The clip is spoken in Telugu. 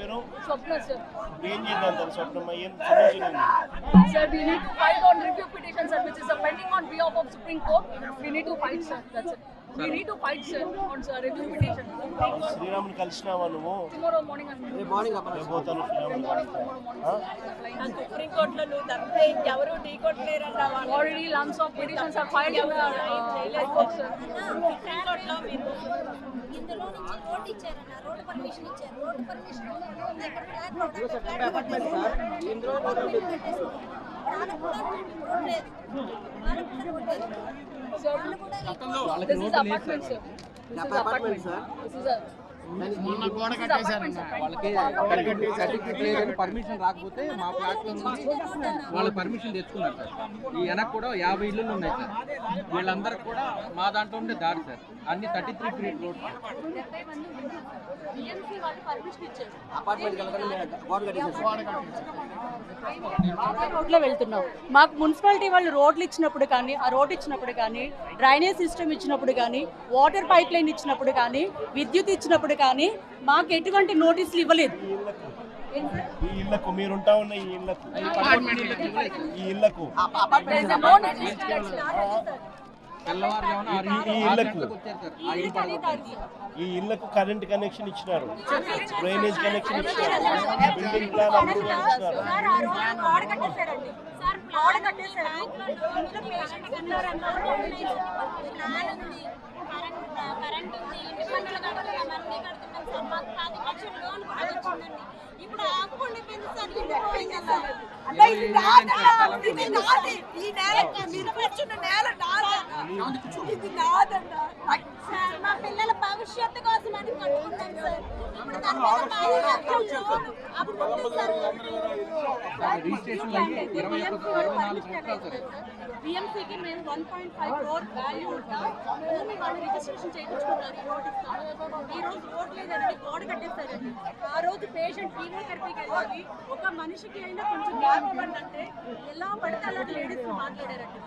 పేరు Swapna, sir. ఏం చేద్దాం స్వప్నమ్మ ఏం సొల్యూషన్ ఏంది? Sir, we need to fight on review petition, sir, which is pending on behalf of Supreme Court. We need to fight, sir. That's it. We need to fight, sir, on review petition. శ్రీరాముని కలిసినావా నువ్వు? Tomorrow morning, I'm రేపు పోతాను శ్రీరాముని. సుప్రీం కోర్టులో నువ్వు తప్పితే ఇంకెవరు ఢీ కొట్టలేరంటావా? already lumps of petitions are filed in the High Court, sir. Supreme కోర్టులో మీరు ఇందులో నుంచి రోడ్ ఇచ్చారన్న రోడ్ పర్మిషన్ ఇచ్చారు రోడ్ పర్మిషన్ ఇక్కడ flat This is apartment, sir. This is apartment, sir. This is a వాళ్ళకి సర్టిఫికేట్ లేదని పర్మిషన్ రాకపోతే మా ఫ్లాట్ నుంచి వాళ్ళు పర్మిషన్ తెచ్చుకున్నారు సార్. ఈ వెనక్కి కూడా 50 ఇళ్ళు ఉన్నాయి సార్. వీళ్ళందరికి కూడా మా దాంట్లో ఉండే దారి సార్. అన్ని 33 ఫీట్ రోడ్ రోడ్లో వెళ్తున్నాం. మాకు మున్సిపాలిటీ వాళ్ళు రోడ్లు ఇచ్చినప్పుడు కానీ ఆ రోడ్ ఇచ్చినప్పుడు కానీ డ్రైనేజ్ సిస్టమ్ ఇచ్చినప్పుడు కానీ వాటర్ పైప్ లైన్ ఇచ్చినప్పుడు కానీ విద్యుత్ ఇచ్చినప్పుడు కానీ మాకు ఎటువంటి నోటీసులు ఇవ్వలేదు. ఈ ఇళ్లకు మీరుంటా ఉన్న ఈ ఇళ్లకు there is no notice to ఈ ఇళ్లకు కరెంట్ కనెక్షన్ ఇచ్చినారు, డ్రైనేజ్ కనెక్షన్ ఇచ్చినారు, బిల్డింగ్ ప్లాన్ అప్రూవల్ ఇచ్చినారు. కరెంట్ ఉంది ఇంటి పన్నులు కడుతున్నాం అన్ని కడుతున్నాం సార్ మాకు 10 లక్షల లోన్ కూడా వచ్చిందండి ఇప్పుడు ఆపుకోండి సార్ ఇంటి పోయింది సార్ సార్ మా పిల్లల భవిష్యత్తు కోసం అని కట్టుకుంటాం సార్ ఇప్పుడు దాని మీద 10 లక్షల లోన్ అప్పుడు బిఎంసీకి మేము 1.5 crore వాల్యూ ఉంటా భూమి వాళ్ళు రిజిస్ట్రేషన్ చేయించుకున్నారు. ఈ రోజు రోడ్ లేదండి, గోడ కట్టేస్తారండి. ఆ రోజు పేషెంట్ ఫీజియోథెరపీకి వెళ్ళాలి. ఒక మనిషికి అయినా కొంచెం న్యాయం ఇవ్వండి అంటే ఎలా పడితే అలాంటి లేడీస్ మాట్లాడారండి.